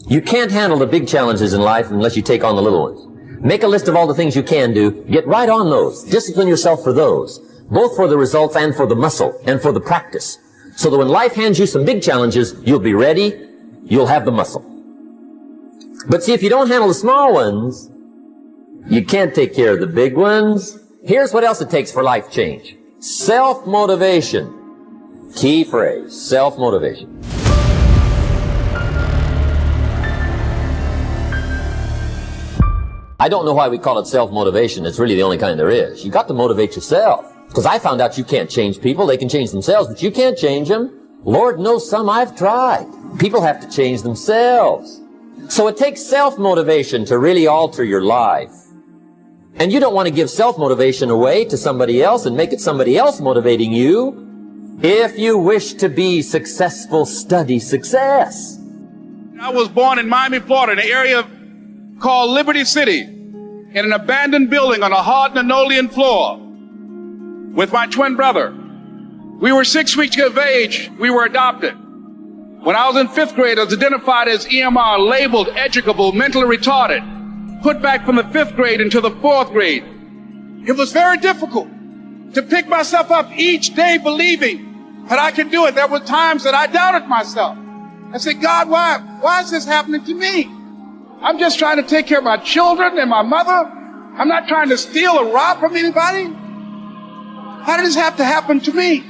You can't handle the big challenges in life unless you take on the little ones. Make a list of all the things you can do. Get right on those. Discipline yourself for those, both for the results and for the muscle and for the practice. So that when life hands you some big challenges, you'll be ready, you'll have the muscle. But see, if you don't handle the small ones, you can't take care of the big ones. Here's what else it takes for life change. Self-motivation. Key phrase, self-motivation. I don't know why we call it self-motivation. It's really the only kind there is. You got to motivate yourself. Because I found out you can't change people. They can change themselves, but you can't change them. Lord knows some I've tried. People have to change themselves. So it takes self-motivation to really alter your life. And you don't want to give self-motivation away to somebody else and make it somebody else motivating you. If you wish to be successful, study success. I was born in Miami, Florida, in an area called Liberty City, in an abandoned building on a hard linoleum floor with my twin brother. We were 6 weeks of age. We were adopted. When I was in 5th grade, I was identified as EMR, labeled educable, mentally retarded, put back from the 5th grade into the 4th grade. It was very difficult to pick myself up each day believing that I could do it. There were times that I doubted myself. I said, God, why is this happening to me? I'm just trying to take care of my children and my mother. I'm not trying to steal or rob from anybody. How did this have to happen to me?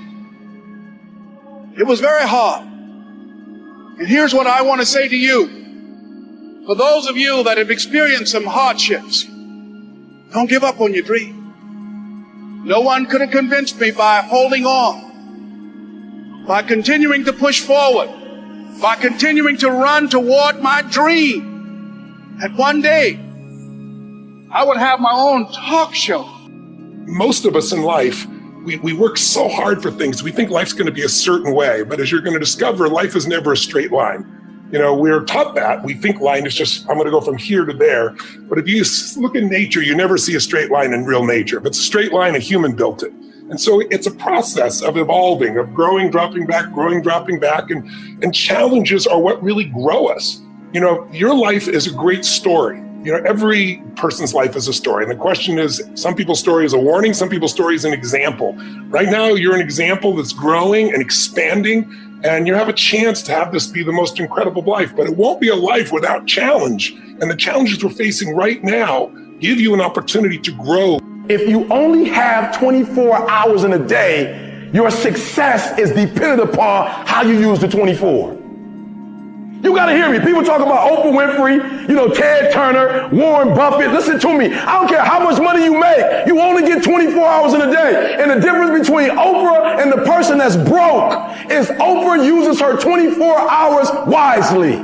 It was very hard. And here's what I want to say to you. For those of you that have experienced some hardships, don't give up on your dream. No one could have convinced me by holding on, by continuing to push forward, by continuing to run toward my dream, that one day I would have my own talk show. Most of us in life, we work so hard for things. We think life's going to be a certain way, but as you're going to discover, life is never a straight line. You know, we're taught that. We think line is just, I'm going to go from here to there. But if you look in nature, you never see a straight line in real nature. If it's a straight line, a human built it. And so it's a process of evolving, of growing, dropping back, growing, dropping back. And challenges are what really grow us. You know, your life is a great story. You know, every person's life is a story. And the question is, some people's story is a warning, some people's story is an example. Right now, you're an example that's growing and expanding, and you have a chance to have this be the most incredible life. But it won't be a life without challenge. And the challenges we're facing right now give you an opportunity to grow. If you only have 24 hours in a day, your success is dependent upon how you use the 24. You got to hear me. People talk about Oprah Winfrey, Ted Turner, Warren Buffett. Listen to me. I don't care how much money you make. You only get 24 hours in a day. And the difference between Oprah and the person that's broke is Oprah uses her 24 hours wisely.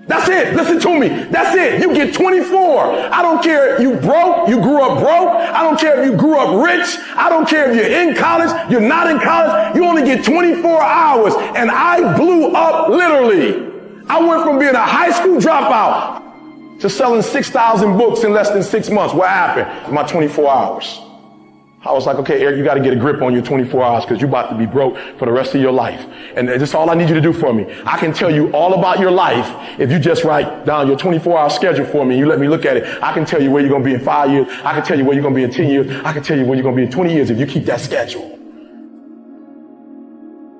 That's it. Listen to me. That's it. You get 24. I don't care if you broke, you grew up broke. I don't care if you grew up rich. I don't care if you're in college, you're not in college. You only get 24 hours. And I blew up literally. I went from being a high school dropout to selling 6,000 books in less than 6 months. What happened? My 24 hours. I was like, okay, Eric, you got to get a grip on your 24 hours because you're about to be broke for the rest of your life. And that's all I need you to do for me. I can tell you all about your life if you just write down your 24-hour schedule for me and you let me look at it. I can tell you where you're going to be in 5 years. I can tell you where you're going to be in 10 years. I can tell you where you're going to be in 20 years if you keep that schedule.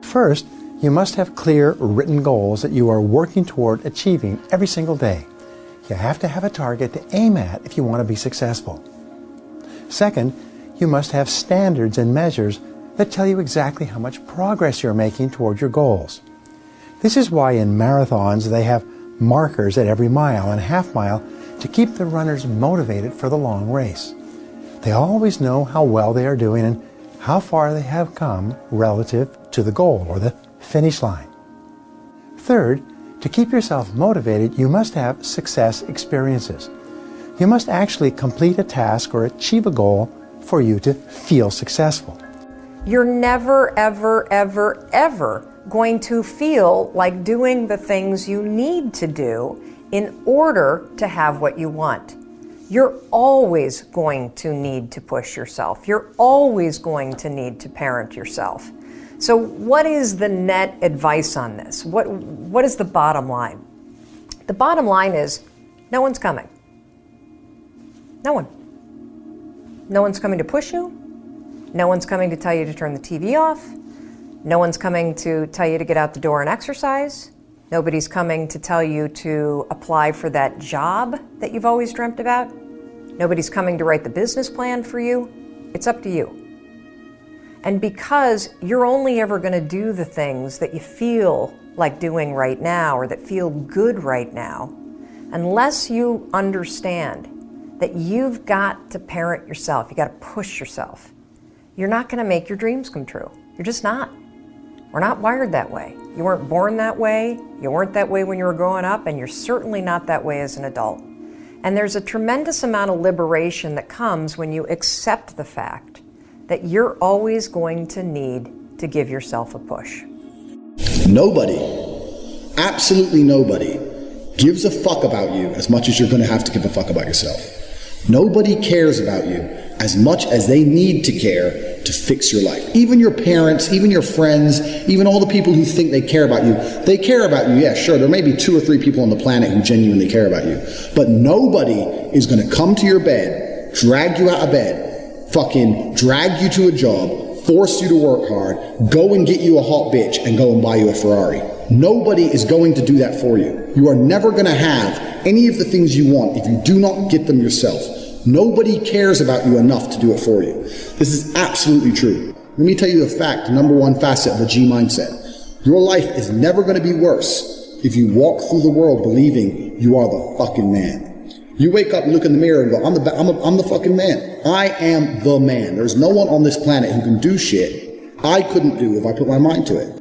First, you must have clear written goals that you are working toward achieving every single day. You have to have a target to aim at if you want to be successful. Second, you must have standards and measures that tell you exactly how much progress you're making toward your goals. This is why in marathons they have markers at every mile and half mile to keep the runners motivated for the long race. They always know how well they are doing and how far they have come relative to the goal or the finish line. Third, to keep yourself motivated, you must have success experiences. You must actually complete a task or achieve a goal for you to feel successful. You're never, ever, ever, ever going to feel like doing the things you need to do in order to have what you want. You're always going to need to push yourself. You're always going to need to parent yourself. So what is the net advice on this? What is the bottom line? The bottom line is, no one's coming. No one. No one's coming to push you. No one's coming to tell you to turn the TV off. No one's coming to tell you to get out the door and exercise. Nobody's coming to tell you to apply for that job that you've always dreamt about. Nobody's coming to write the business plan for you. It's up to you. And because you're only ever going to do the things that you feel like doing right now or that feel good right now, unless you understand that you've got to parent yourself, you got to push yourself, you're not going to make your dreams come true. You're just not. We're not wired that way. You weren't born that way. You weren't that way when you were growing up, and you're certainly not that way as an adult. And there's a tremendous amount of liberation that comes when you accept the fact that you're always going to need to give yourself a push. Nobody, absolutely nobody, gives a fuck about you as much as you're going to have to give a fuck about yourself. Nobody cares about you as much as they need to care to fix your life. Even your parents, even your friends, even all the people who think they care about you, they care about you. Yeah, sure, there may be 2 or 3 people on the planet who genuinely care about you. But nobody is going to come to your bed, drag you out of bed, fucking drag you to a job, force you to work hard, go and get you a hot bitch and go and buy you a Ferrari. Nobody is going to do that for you. You are never going to have any of the things you want if you do not get them yourself. Nobody cares about you enough to do it for you. This is absolutely true. Let me tell you the fact, the number one facet of the G mindset. Your life is never going to be worse if you walk through the world believing you are the fucking man. You wake up and look in the mirror and go, I'm the fucking man. I am the man. There's no one on this planet who can do shit I couldn't do if I put my mind to it.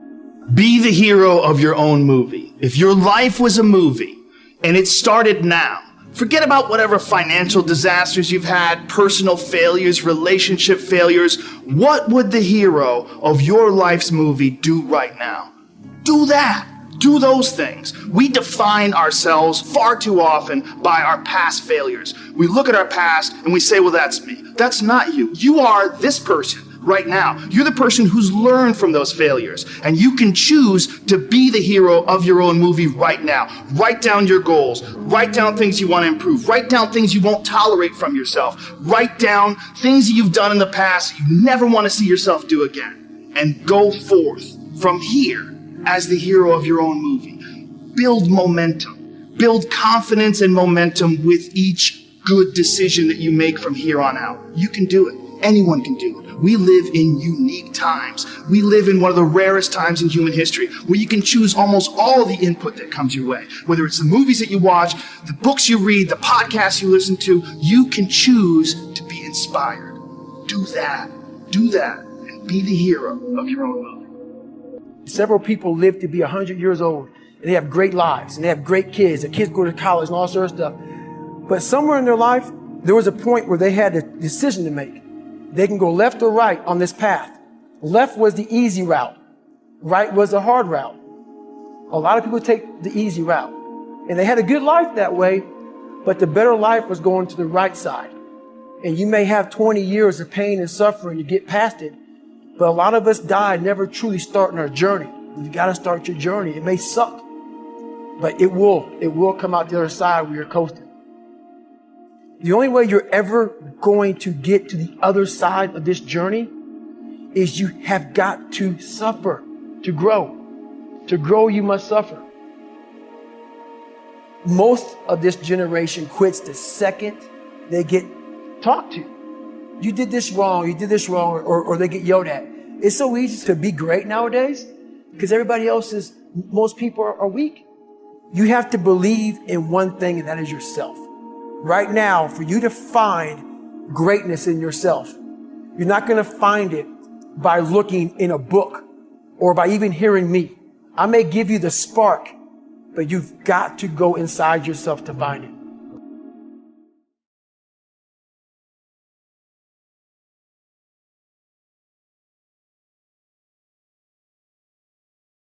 Be the hero of your own movie. If your life was a movie and it started now, forget about whatever financial disasters you've had, personal failures, relationship failures. What would the hero of your life's movie do right now? Do that. Do those things. We define ourselves far too often by our past failures. We look at our past and we say, well, that's me. That's not you. You are this person right now. You're the person who's learned from those failures. And you can choose to be the hero of your own movie right now. Write down your goals. Write down things you want to improve. Write down things you won't tolerate from yourself. Write down things that you've done in the past you never want to see yourself do again. And go forth from here as the hero of your own movie. Build momentum. Build confidence and momentum with each good decision that you make from here on out. You can do it. Anyone can do it. We live in unique times. We live in one of the rarest times in human history where you can choose almost all the input that comes your way. Whether it's the movies that you watch, the books you read, the podcasts you listen to, you can choose to be inspired. Do that. Do that. And be the hero of your own movie. Several people live to be 100 years old, and they have great lives, and they have great kids. Their kids go to college and all sorts of stuff. But somewhere in their life, there was a point where they had a decision to make. They can go left or right on this path. Left was the easy route. Right was the hard route. A lot of people take the easy route. And they had a good life that way, but the better life was going to the right side. And you may have 20 years of pain and suffering to get past it, but a lot of us die never truly starting our journey. You got to start your journey. It may suck, but it will come out the other side where you're coasting. The only way you're ever going to get to the other side of this journey is you have got to suffer to grow. To grow, you must suffer. Most of this generation quits the second they get talked to. You did this wrong, or they get yelled at. It's so easy to be great nowadays because most people are weak. You have to believe in one thing, and that is yourself. Right now, for you to find greatness in yourself, you're not going to find it by looking in a book or by even hearing me. I may give you the spark, but you've got to go inside yourself to find it.